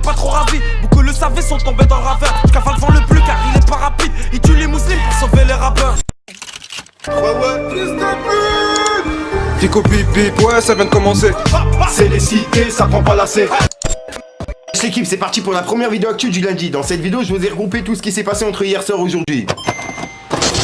pas trop ravis. Beaucoup le savaient, sont tombés dans le ravin. J'cavale devant le plus car il est pas rapide. Il tue les musulmans pour sauver les rappeurs. Fico bip bip, ouais ça vient de commencer. C'est les cités, ça prend pas la C. L'équipe, c'est parti pour la première vidéo actu du lundi. Dans cette vidéo, je vous ai regroupé tout ce qui s'est passé entre hier soir et aujourd'hui.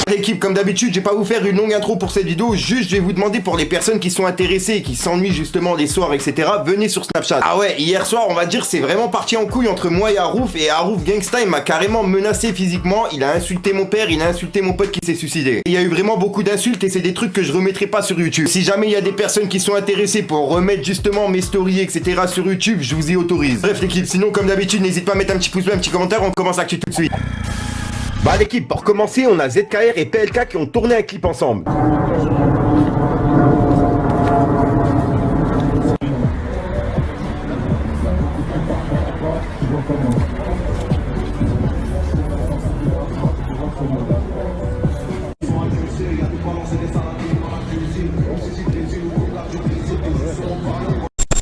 L'équipe, comme d'habitude, je vais pas vous faire une longue intro pour cette vidéo, juste je vais vous demander pour les personnes qui sont intéressées et qui s'ennuient justement les soirs, etc. Venez sur Snapchat. Ah ouais, hier soir, on va dire, c'est vraiment parti en couille entre moi et Harouf Gangsta, il m'a carrément menacé physiquement, il a insulté mon père, il a insulté mon pote qui s'est suicidé. Il y a eu vraiment beaucoup d'insultes et c'est des trucs que je remettrai pas sur YouTube. Si jamais il y a des personnes qui sont intéressées pour remettre justement mes stories, etc. sur YouTube, je vous y autorise. Bref l'équipe, sinon comme d'habitude, n'hésite pas à mettre un petit pouce bleu, un petit commentaire, on commence l'actu tout de suite. Bah l'équipe, pour commencer, on a ZKR et PLK qui ont tourné un clip ensemble.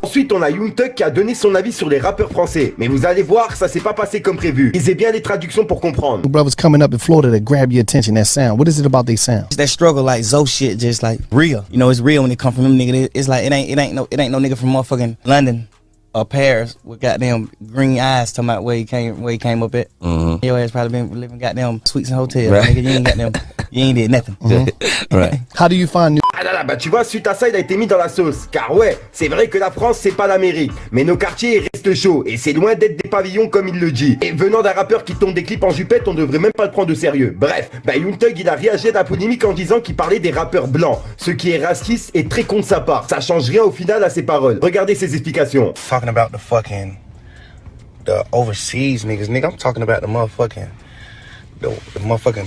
Ensuite, on a Young Thug qui a donné son avis sur les rappeurs français. Mais vous allez voir, ça s'est pas passé comme prévu. Lisez bien les traductions pour comprendre. Brothers coming up in Florida that grab your attention, that sound. What is it about they sound? That struggle like Zoe shit, just like real. You know, it's real when it come from them nigga. It's like it ain't no nigga from motherfucking London or Paris with goddamn green eyes talking about where he came up at. Mm-hmm. Your ass probably been living goddamn suites and hotels. Right. Nigga, you ain't did nothing. Mm-hmm. Right. How do you find new? Ah là là, bah tu vois, suite à ça, il a été mis dans la sauce. Car ouais, c'est vrai que la France, c'est pas l'Amérique. Mais nos quartiers restent chauds. Et c'est loin d'être des pavillons comme il le dit. Et venant d'un rappeur qui tourne des clips en jupette, on devrait même pas le prendre au sérieux. Bref, bah Young Thug, il a réagi à la polémique en disant qu'il parlait des rappeurs blancs. Ce qui est raciste et très con de sa part. Ça change rien au final à ses paroles. Regardez ses explications. Talking about the overseas niggas, nigga, I'm talking about the motherfucking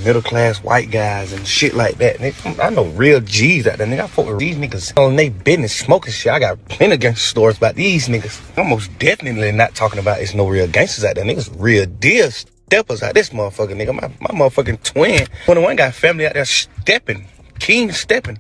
middle class white guys and shit like that. Nigga, I know real G's out there, nigga. I fuck with these niggas on they business smoking shit. I got plenty of gangster stories about these niggas. I'm most definitely not talking about it's no real gangsters out there. Niggas real deal steppers out this motherfucker, nigga. My motherfucking twin, 21 got family out there stepping, king stepping.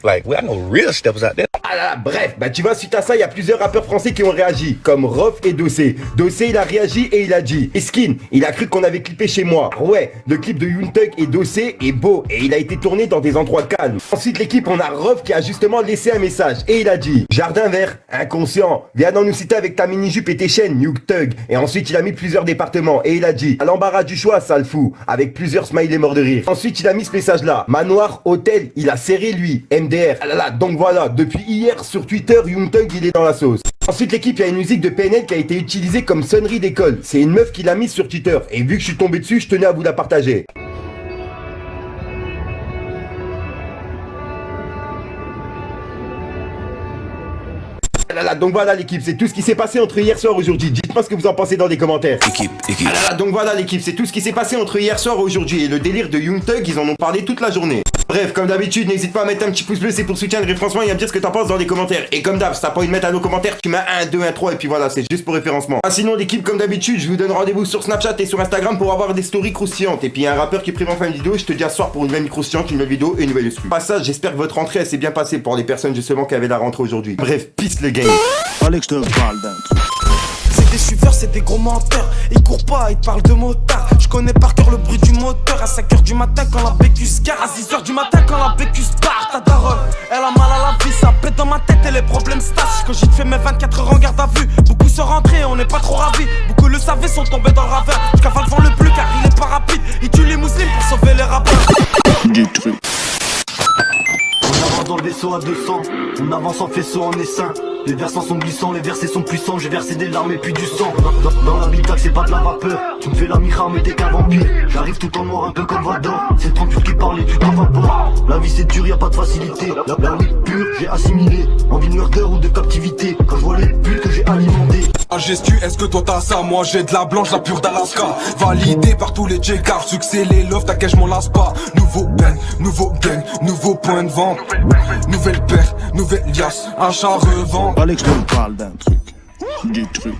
Like, I know real steppers out there. Ah là là, bref, bah tu vois, suite à ça, il y a plusieurs rappeurs français qui ont réagi, comme Rof et Dossé. Dossé, il a réagi et il a dit: Eskin, il a cru qu'on avait clippé chez moi. Ouais, le clip de Young Thug et Dossé est beau et il a été tourné dans des endroits calmes. Ensuite, l'équipe, on a Rof qui a justement laissé un message et il a dit: Jardin vert, inconscient, viens dans nous citer avec ta mini-jupe et tes chaînes, Young Thug. Et ensuite, il a mis plusieurs départements et il a dit: à l'embarras du choix, sale fou, avec plusieurs smileys morts de rire. Ensuite, il a mis ce message-là: Manoir, hôtel, il a serré lui, MDR. Ah là là, donc voilà, depuis hier sur Twitter, Young Thug il est dans la sauce. Ensuite l'équipe, il y a une musique de PNL qui a été utilisée comme sonnerie d'école. C'est une meuf qui l'a mise sur Twitter. Et vu que je suis tombé dessus, je tenais à vous la partager. Donc voilà l'équipe, c'est tout ce qui s'est passé entre hier soir et aujourd'hui. Dites-moi ce que vous en pensez dans les commentaires. Équipe. Donc voilà l'équipe, c'est tout ce qui s'est passé entre hier soir et aujourd'hui. Et le délire de Young Thug, ils en ont parlé toute la journée. Bref, comme d'habitude, n'hésite pas à mettre un petit pouce bleu, c'est pour soutenir le référencement et à me dire ce que t'en penses dans les commentaires. Et comme d'hab, si t'as pas envie de mettre à nos commentaires, tu mets 1, 2, 1, 3 et puis voilà, c'est juste pour référencement. Ah, sinon l'équipe, comme d'habitude, je vous donne rendez-vous sur Snapchat et sur Instagram pour avoir des stories croustillantes. Et puis il y a un rappeur qui prévoit faire une vidéo, je te dis à ce soir pour une nouvelle croustillante, une nouvelle vidéo et une nouvelle exclu. Passage, j'espère que votre rentrée elle s'est bien passée pour les personnes justement qui avaient la rentrée aujourd'hui. Bref, peace le game. Fallait que je te parle d'un truc. C'est des suiveurs, c'est des gros menteurs. Ils courent pas, ils parlent de motard. Je connais par cœur le bruit du moteur. À 5h du matin quand la bécu se gare. À 6h du matin quand la bécu se part. Ta daronne, elle a mal à la vie. Ça pète dans ma tête et les problèmes stassent. Quand j'y te fais mes 24 heures en garde à vue. Beaucoup sont rentrés, on n'est pas trop ravis. Beaucoup le savaient, sont tombés dans le ravin. Je cavale devant le plus car il est pas rapide. Il tue les musulmans pour sauver les rappeurs. Du truc. On avance dans le vaisseau à 200, on avance en faisceau en essaim. Les versants sont glissants, les versets sont puissants. J'ai versé des larmes et puis du sang. Dans l'habitacle c'est pas de la vapeur. Tu me fais la mira mais t'es qu'un vampire. J'arrive tout en noir un peu comme Vador. C'est 38 qui parle et tu t'en vas pas. La vie c'est dur, y'a pas de facilité. La weed pure, j'ai assimilé. Envie de murder ou de captivité. Quand je vois les putes que j'ai alimentées. Ah gestu, est-ce que toi t'as ça? Moi j'ai de la blanche, la pure d'Alaska. Validé par tous les J-Cars. Succès, les love, ta je m'en lasse pas. Nouveau bang, nouveau gang, nouveau point de vente. Nouvelle paire, nouvelle liasse, achat revend. Fallait que je te parle d'un truc. Du truc.